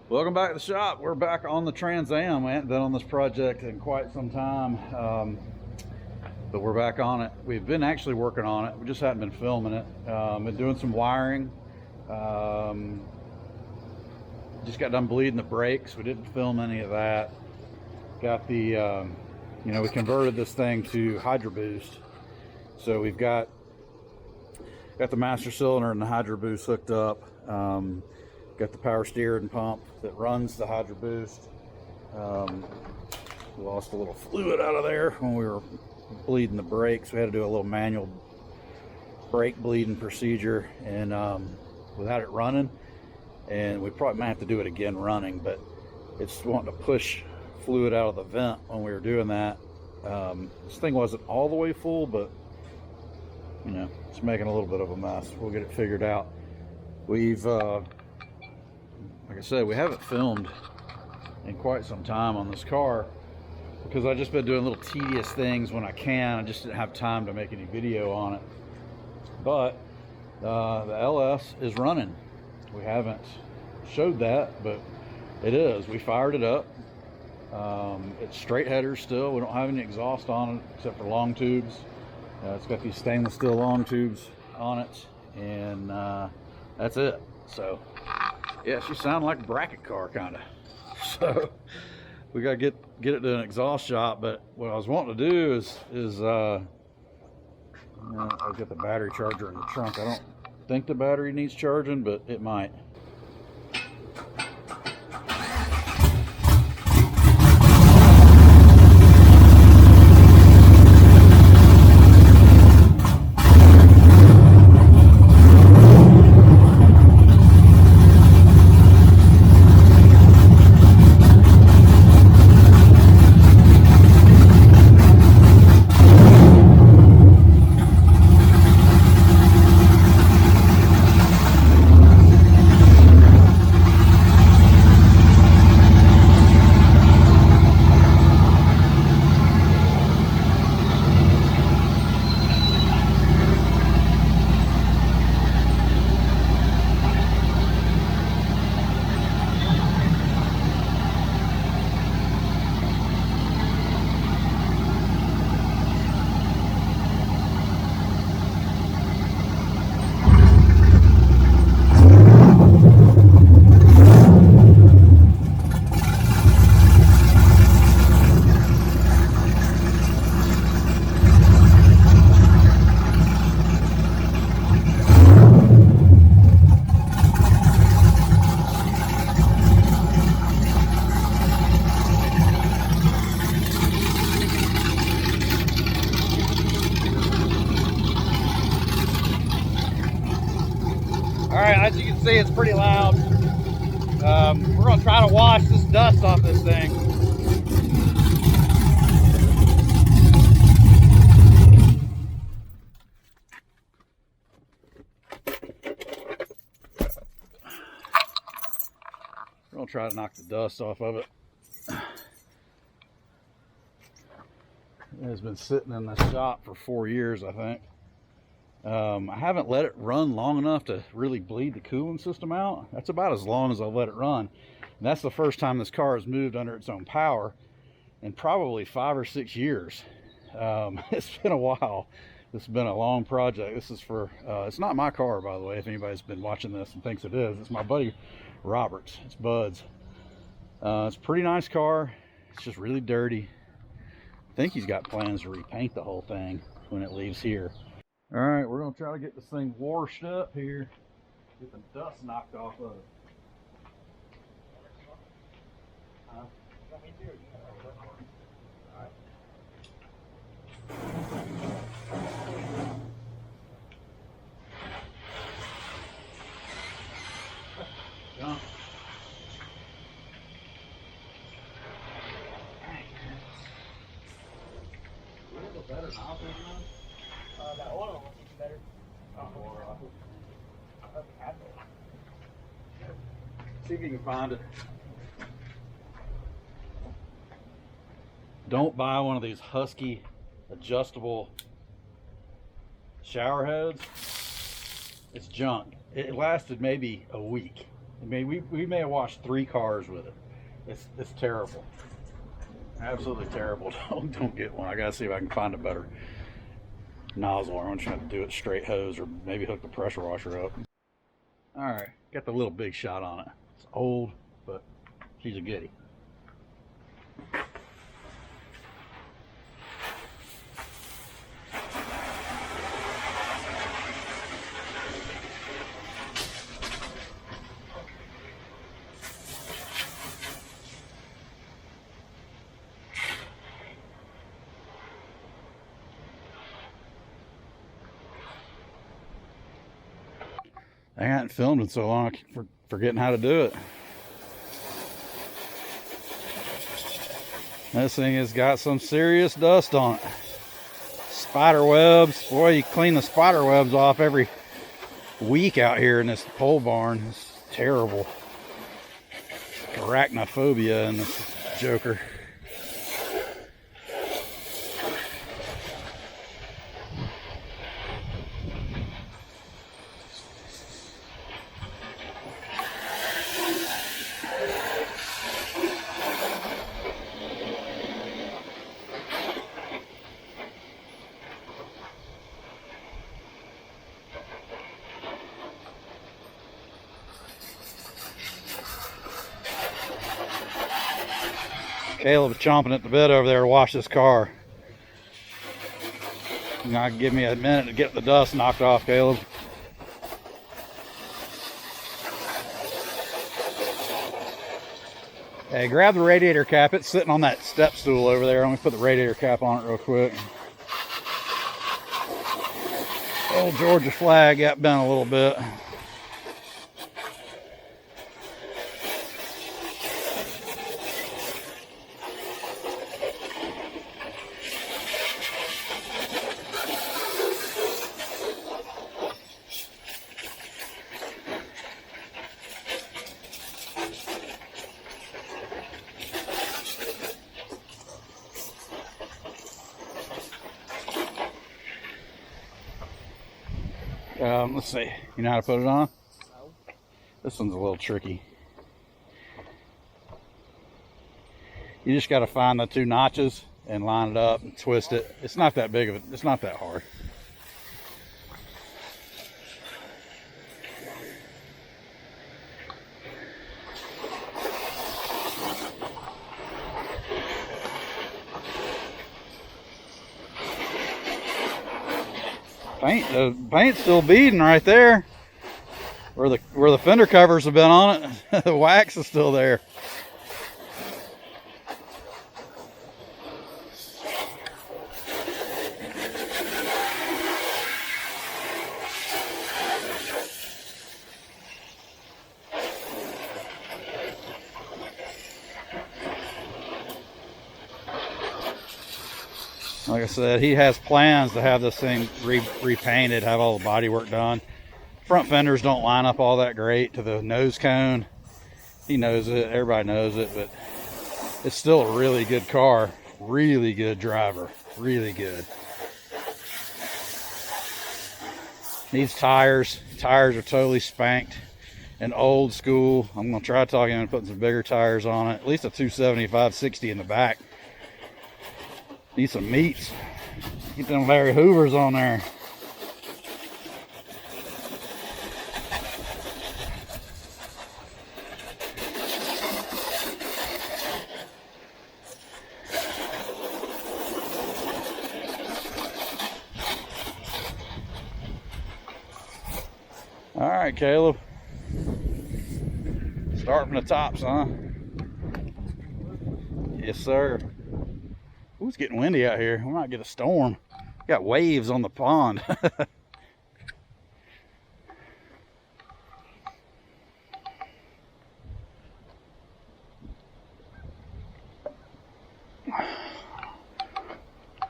Welcome back to the shop. We're back on the Trans Am. We haven't been on this project in quite some time, but we're back on it. We've been actually working on it. We just hadn't been filming it. Been doing some wiring. Just got done bleeding the brakes. We didn't film any of that. Got the, we converted this thing to Hydro Boost. So we've got the master cylinder and the Hydro Boost hooked up. Got the power steering pump that runs the Hydro Boost. We lost a little fluid out of there when we were bleeding the brakes. We had to do a little manual brake bleeding procedure, and without it running, and we probably might have to do it again running, but it's wanting to push fluid out of the vent when we were doing that. This thing wasn't all the way full, but it's making a little bit of a mess. We'll get it figured out. We've like I said, we haven't filmed in quite some time on this car because I've just been doing little tedious things when I can. I just didn't have time to make any video on it. But the LS is running. We haven't showed that, but it is. We fired it up. It's straight headers still. We don't have any exhaust on it except for long tubes. It's got these stainless steel long tubes on it, and that's it. So yeah, she sounded like a bracket car kind of. So we gotta get it to an exhaust shop. But what I was wanting to do is I'll get the battery charger in the trunk. I don't think the battery needs charging, but it might. As you can see, it's pretty loud. We're going to try to wash this dust off this thing. We're going to try to knock the dust off of it. It has been sitting in the shop for 4 years, I think. I haven't let it run long enough to really bleed the cooling system out. That's about as long as I'll let it run. And that's the first time this car has moved under its own power in probably 5 or 6 years. It's been a while. This has been a long project. This is for, it's not my car, by the way, if anybody's been watching this and thinks it is. It's my buddy Robert's. It's Bud's. It's a pretty nice car. It's just really dirty. I think he's got plans to repaint the whole thing when it leaves here. All right, we're going to try to get this thing washed up here, get the dust knocked off of it. Jump. Better nozzle, that oil looks even better. See if you can find it. Don't buy one of these Husky adjustable shower heads. It's junk. It lasted maybe a week I mean, we may have washed 3 cars with it. It's terrible. Absolutely terrible. Don't get one. I gotta see if I can find a better nozzle. I'm just gonna do it straight hose or maybe hook the pressure washer up. All right, got the little big shot on it. It's old, but she's a goodie. I hadn't filmed in so long, I keep forgetting how to do it. This thing has got some serious dust on it. Spider webs. Boy, you clean the spider webs off every week out here in this pole barn. It's terrible. Arachnophobia in this joker. Caleb's chomping at the bit over there to wash this car. You're not gonna give me a minute to get the dust knocked off, Caleb. Hey, grab the radiator cap. It's sitting on that step stool over there. I'm gonna put the radiator cap on it real quick. Old Georgia flag got bent a little bit. Let's see. You know how to put it on? No. This one's a little tricky. You just got to find the 2 notches and line it up and twist it. It's not that big of it. It's not that hard. The paint's still beading right there. Where the fender covers have been on it, the wax is still there. Like I said, he has plans to have this thing repainted, have all the body work done. Front fenders don't line up all that great to the nose cone. He knows it, everybody knows it, but it's still a really good car. Really good driver, really good. Needs tires. Tires are totally spanked and old school. I'm gonna try talking and putting some bigger tires on it. At least a 275/60 in the back. Need some meats. Get them Larry Hoovers on there. All right, Caleb. Start from the top, son. Yes, sir. Ooh, it's getting windy out here. We might get a storm. Got waves on the pond.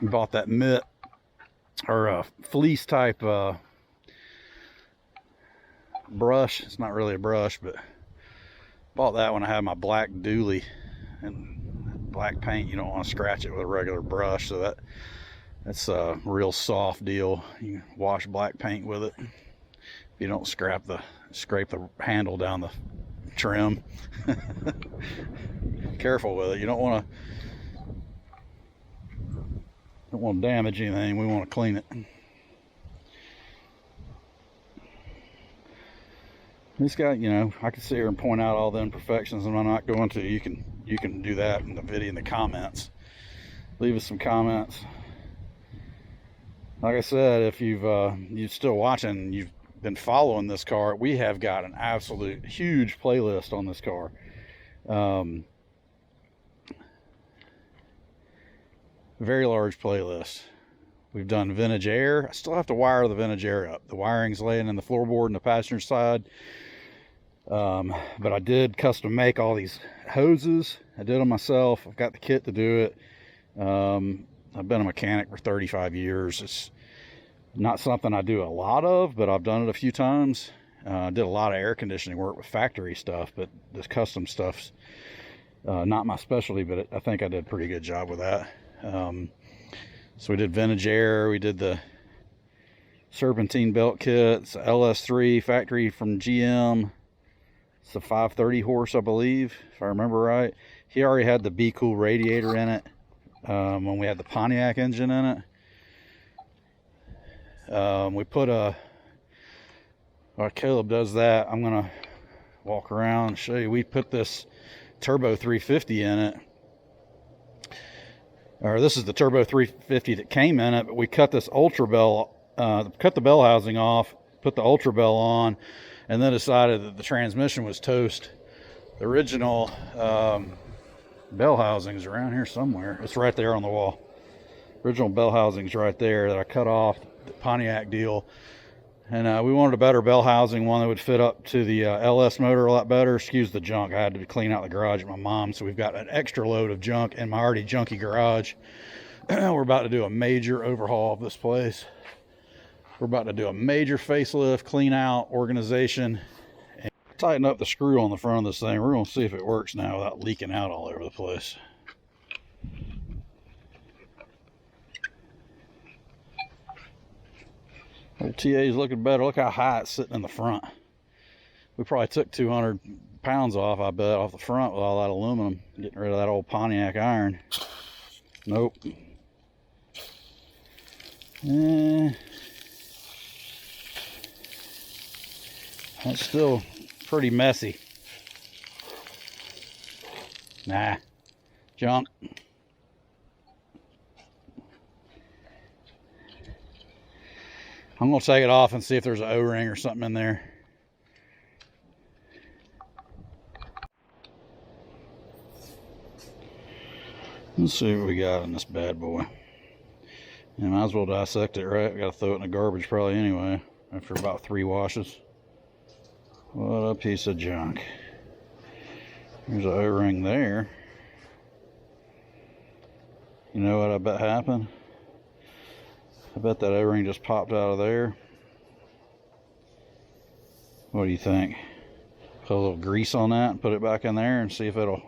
Bought that mitt or a fleece type brush. It's not really a brush, but bought that when I had my black dually. And black paint, you don't want to scratch it with a regular brush, so that's a real soft deal. You can wash black paint with it if you don't scrape the handle down the trim. Careful with it. You don't want to damage anything. We want to clean it. This guy, you know, I could sit here and point out all the imperfections, and I'm not going to. You can do that in the video, in the comments. Leave us some comments. Like I said, if you're still watching, you've been following this car, we have got an absolute huge playlist on this car. Very large playlist. We've done vintage air. I still have to wire the vintage air up. The wiring's laying in the floorboard and the passenger side. But I did custom make all these hoses. I did them myself. I've got the kit to do it. I've been a mechanic for 35 years. It's not something I do a lot of, but I've done it a few times. I did a lot of air conditioning work with factory stuff, but this custom stuff's not my specialty, but I think I did a pretty good job with that. So we did vintage air. We did the serpentine belt kit. It's LS3 factory from GM. It's a 530 horse, I believe, if I remember right. He already had the Be Cool radiator in it when we had the Pontiac engine in it. We put while Caleb does that, I'm gonna walk around and show you. We put this turbo 350 in it. Or this is the turbo 350 that came in it, but we cut this ultra bell, cut the bell housing off, put the ultra bell on, and then decided that the transmission was toast. The original bell housing's around here somewhere. It's right there on the wall. Original bell housing's right there that I cut off, the Pontiac deal. And we wanted a better bell housing, one that would fit up to the LS motor a lot better. Excuse the junk. I had to clean out the garage at my mom's, so we've got an extra load of junk in my already junky garage. We're about to do a major overhaul of this place. We're about to do a major facelift, clean out, organization, and tighten up the screw on the front of this thing. We're going to see if it works now without leaking out all over the place. Old TA's looking better. Look how high it's sitting in the front. We probably took 200 pounds off, I bet, off the front with all that aluminum, getting rid of that old Pontiac iron. Nope. That's still pretty messy. Nah, junk. I'm going to take it off and see if there's an O-ring or something in there. Let's see what we got in this bad boy. Yeah, might as well dissect it, right? We got to throw it in the garbage probably anyway after about 3 washes. What a piece of junk. There's an O-ring there. You know what I bet happened? I bet that O-ring just popped out of there. What do you think? Put a little grease on that and put it back in there and see if it'll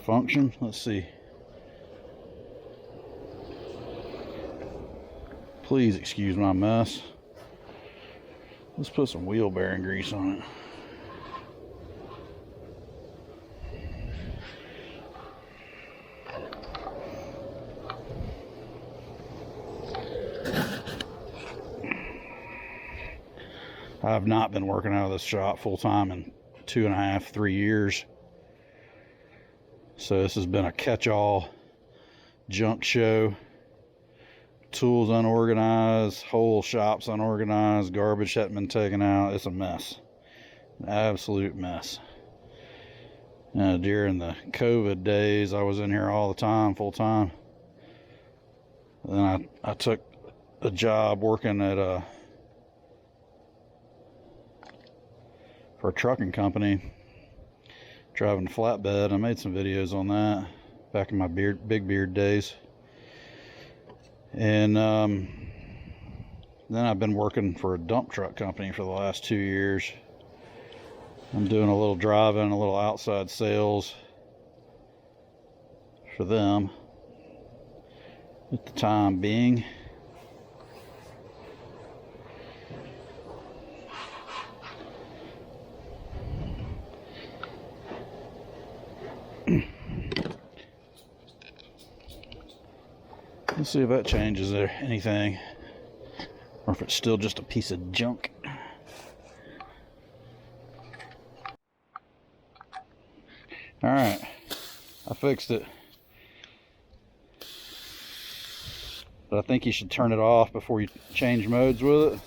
function. Let's see. Please excuse my mess. Let's put some wheel bearing grease on it. I've not been working out of this shop full time in 2.5, 3 years. So this has been a catch-all junk show. Tools unorganized, whole shops unorganized, garbage hadn't been taken out. It's a mess. An absolute mess. During the COVID days, I was in here all the time, full time. Then I took a job working at for a trucking company, driving a flatbed. I made some videos on that back in my big beard days. And then I've been working for a dump truck company for the last 2 years. I'm doing a little driving, a little outside sales for them at the time being. Let's see if that changes there anything, or if it's still just a piece of junk. All right, I fixed it, but I think you should turn it off before you change modes with it.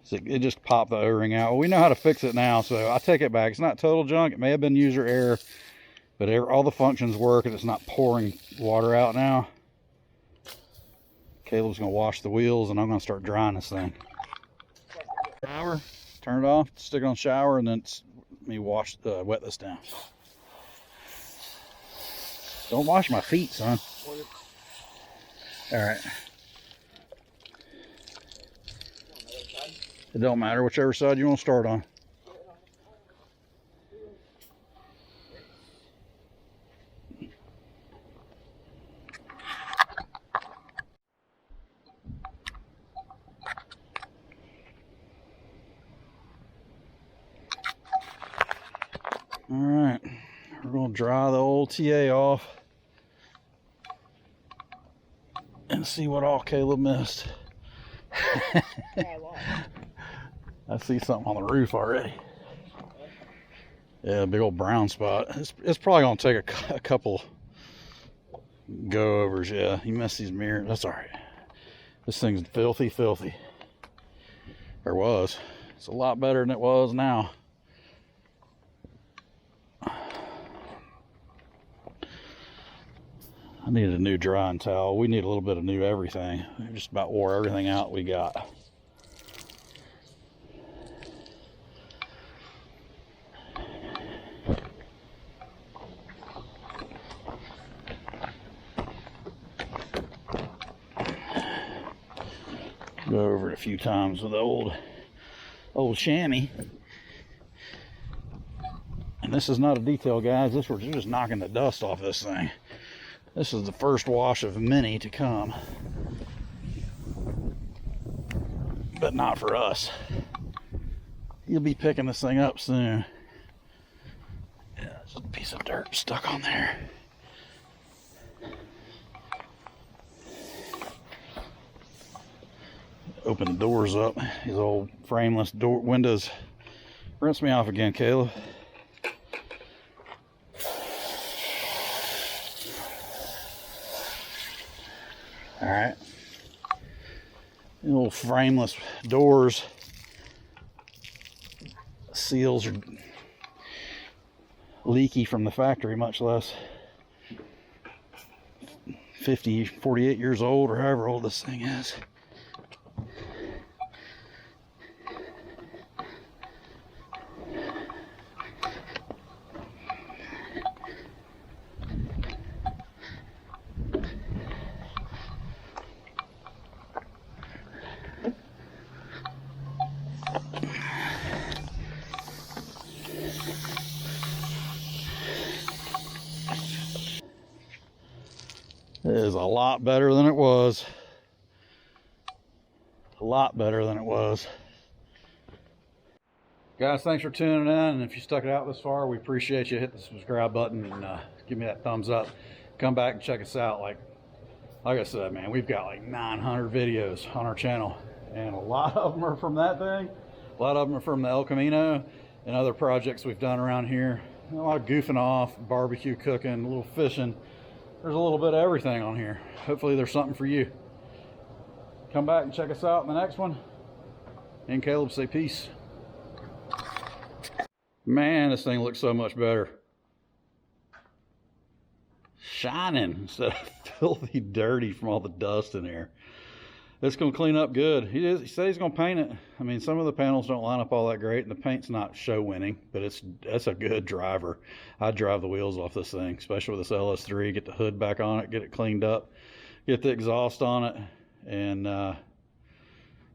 So it just popped the O-ring out. Well, we know how to fix it now, so I take it back. It's not total junk. It may have been user error, but all the functions work and it's not pouring water out now. Caleb's gonna wash the wheels and I'm gonna start drying this thing. Shower, turn it off, stick it on shower, and then let me wet this down. Don't wash my feet, son. All right. It don't matter, whichever side you want to start on. All right, we're going to dry the old TA off and see what all Caleb missed. I see something on the roof already. Yeah, big old brown spot. It's probably gonna take a couple go overs. Yeah, you missed these mirrors. That's all right. This thing's filthy, filthy. Or was. It's a lot better than it was now. I needed a new drying towel. We need a little bit of new everything. We just about wore everything out we got. Go over it a few times with the old chamois. And this is not a detail, guys. We're just knocking the dust off this thing. This is the first wash of many to come. But not for us. You'll be picking this thing up soon. Yeah, just a piece of dirt stuck on there. Open the doors up. These old frameless door windows. Rinse me off again, Caleb. All right. The old frameless doors. Seals are leaky from the factory, much less 48 years old or however old this thing is. It is a lot better than it was. A lot better than it was. Guys, thanks for tuning in. And if you stuck it out this far, we appreciate you. Hit the subscribe button and give me that thumbs up. Come back and check us out. Like I said, man, we've got like 900 videos on our channel. And a lot of them are from that thing. A lot of them are from the El Camino and other projects we've done around here. A lot of goofing off, barbecue cooking, a little fishing. There's a little bit of everything on here. Hopefully there's something for you. Come back and check us out in the next one. And Caleb, say peace. Man, this thing looks so much better. Shining instead of filthy dirty from all the dust in here. It's going to clean up good. He said he's going to paint it. I mean, some of the panels don't line up all that great, and the paint's not show winning, but that's a good driver. I'd drive the wheels off this thing, especially with this LS3. Get the hood back on it, get it cleaned up, get the exhaust on it, and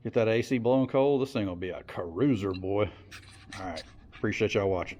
get that AC blowing cold. This thing will be a cruiser, boy. All right. Appreciate y'all watching.